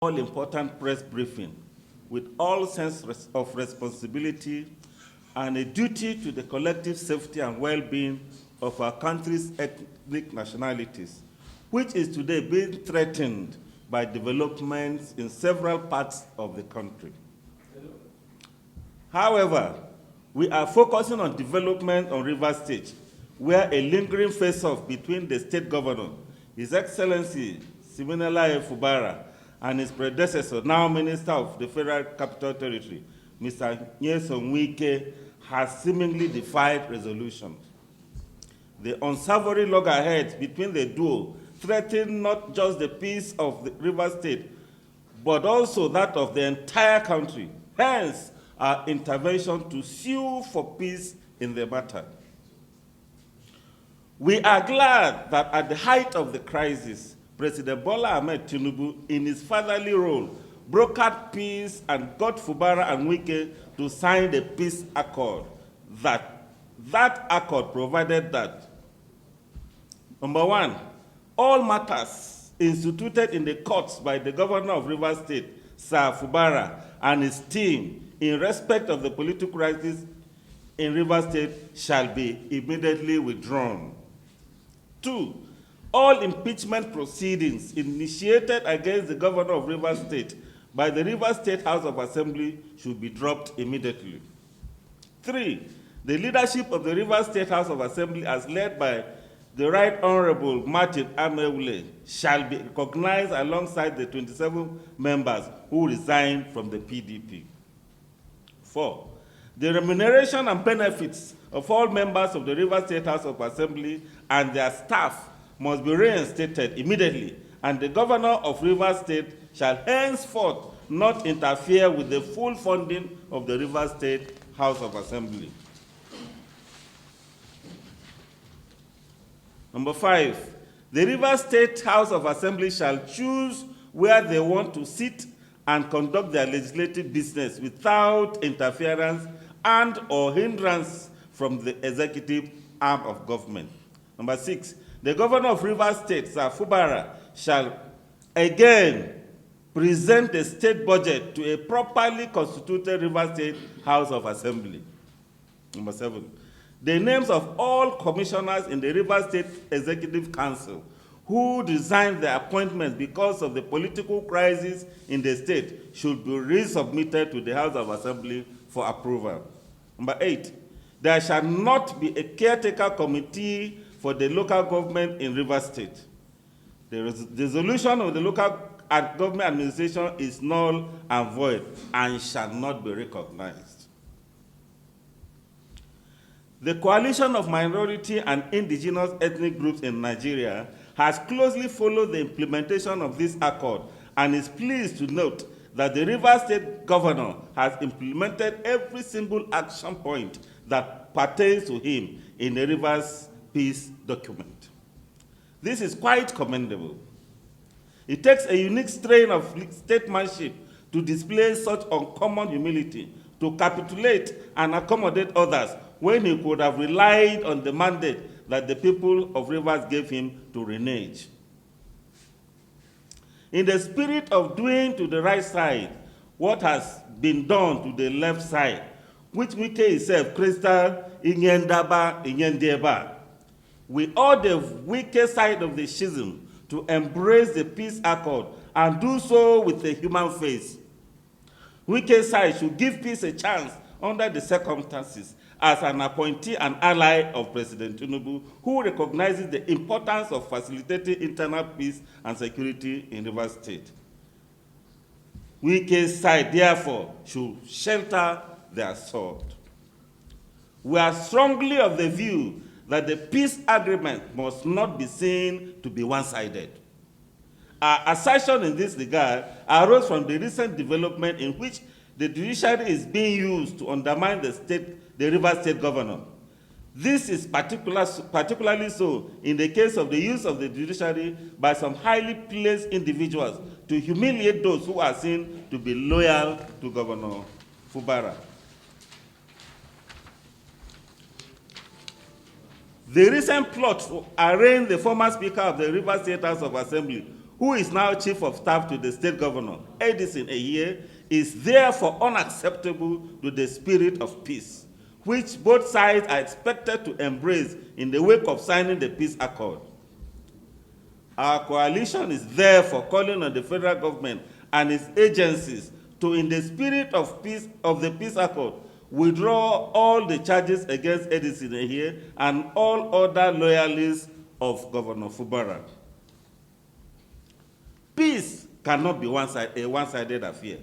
all-important press briefing with all sense of responsibility and a duty to the collective safety and well-being of our country's ethnic nationalities, which is today being threatened by developments in several parts of the country. However, we are focusing on development on Rivers State, where a lingering face-off between the state governor, His Excellency Siminalayi Fubara, and his predecessor, now Minister of the Federal Capital Territory, Mr. Nyesom Wike, has seemingly defied resolution. The unsavory loggerheads between the duo threaten not just the peace of the Rivers State, but also that of the entire country. Hence, our intervention to sue for peace in the matter. We are glad that at the height of the crisis, President Bola Tinubu, in his fatherly role, brokered peace and got Fubara and Wike to sign the peace accord. That accord provided that, number one, all matters instituted in the courts by the governor of Rivers State, Sir Fubara, and his team in respect of the political crisis in Rivers State shall be immediately withdrawn. Two, all impeachment proceedings initiated against the governor of Rivers State by the Rivers State House of Assembly should be dropped immediately. Three, the leadership of the Rivers State House of Assembly, as led by the Right Honorable Martin Amewule, shall be recognized alongside the 27 members who resigned from the PDP. Four, the remuneration and benefits of all members of the Rivers State House of Assembly and their staff must be reinstated immediately, and the governor of Rivers State shall henceforth not interfere with the full funding of the Rivers State House of Assembly. Number five, the Rivers State House of Assembly shall choose where they want to sit and conduct their legislative business without interference and or hindrance from the executive arm of government. Number six, the governor of Rivers State, Sir Fubara, shall again present the state budget to a properly constituted Rivers State House of Assembly. Number seven, the names of all commissioners in the Rivers State Executive Council who resigned their appointments because of the political crisis in the state should be resubmitted to the House of Assembly for approval. Number eight, there shall not be a caretaker committee for the local government in Rivers State. The resolution of the local government administration is null and void and shall not be recognized. The coalition of minority and indigenous ethnic groups in Nigeria has closely followed the implementation of this accord and is pleased to note that the Rivers State governor has implemented every single action point that pertains to him in the Rivers Peace document. This is quite commendable. It takes a unique strain of statesmanship to display such uncommon humility, to capitulate and accommodate others when he could have relied on the mandate that the people of Rivers gave him to renege. In the spirit of doing to the right side what has been done to the left side, which Wike himself, Crystal Inyendaba Inyendeba, we urge the Wike side of the schism to embrace the peace accord and do so with a human face. Wike side should give peace a chance under the circumstances as an appointee and ally of President Tinubu, who recognizes the importance of facilitating internal peace and security in Rivers State. Wike's side, therefore, should shelter their sword. We are strongly of the view that the peace agreement must not be seen to be one-sided. Our assertion in this regard arose from the recent development in which the judiciary is being used to undermine the Rivers State governor. This is particularly so in the case of the use of the judiciary by some highly placed individuals to humiliate those who are seen to be loyal to Governor Fubara. The recent plot to arraign the former Speaker of the Rivers State House of Assembly, who is now Chief of Staff to the State Governor, Edison Ehie, is therefore unacceptable to the spirit of peace, which both sides are expected to embrace in the wake of signing the peace accord. Our coalition is therefore calling on the federal government and its agencies to, in the spirit of peace of the peace accord, withdraw all the charges against Edison Ehie and all other loyalists of Governor Fubara. Peace cannot be a one-sided affair.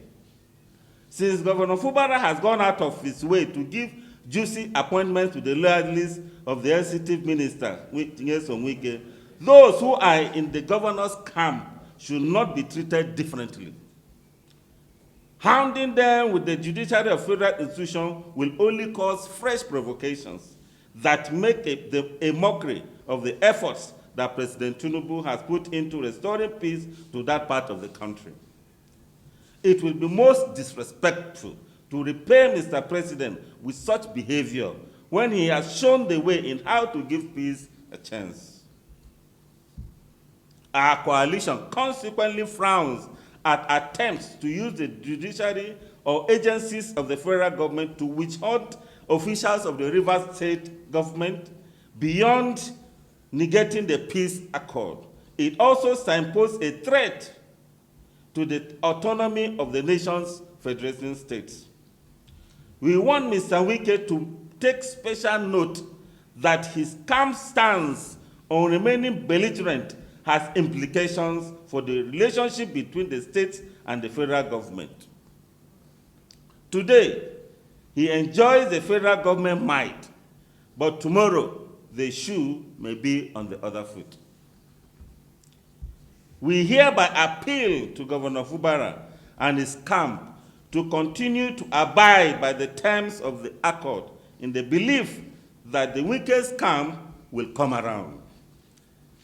Since Governor Fubara has gone out of his way to give juicy appointments to the loyalists of the executive minister, Nyesom Wike, those who are in the governor's camp should not be treated differently. Hounding them with the judiciary of federal institutions will only cause fresh provocations that make a mockery of the efforts that President Tinubu has put into restoring peace to that part of the country. It will be most disrespectful to repay Mr. President with such behavior when he has shown the way in how to give peace a chance. Our coalition consequently frowns at attempts to use the judiciary or agencies of the federal government to witch hunt officials of the Rivers State government beyond negating the peace accord. It also signposts a threat to the autonomy of the nation's federation states. We want Mr. Wike to take special note that his calm stance on remaining belligerent has implications for the relationship between the states and the federal government. Today, he enjoys the federal government might, but tomorrow, the shoe may be on the other foot. We hereby appeal to Governor Fubara and his camp to continue to abide by the terms of the accord in the belief that the weakest camp will come around.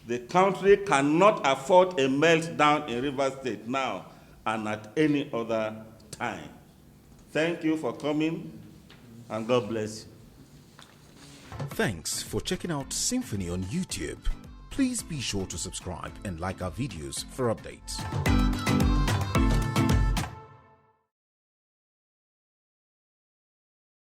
The country cannot afford a meltdown in Rivers State now and at any other time. Thank you for coming, and God bless you. Thanks for checking out SYMFONI on YouTube. Please be sure to subscribe and like our videos for updates.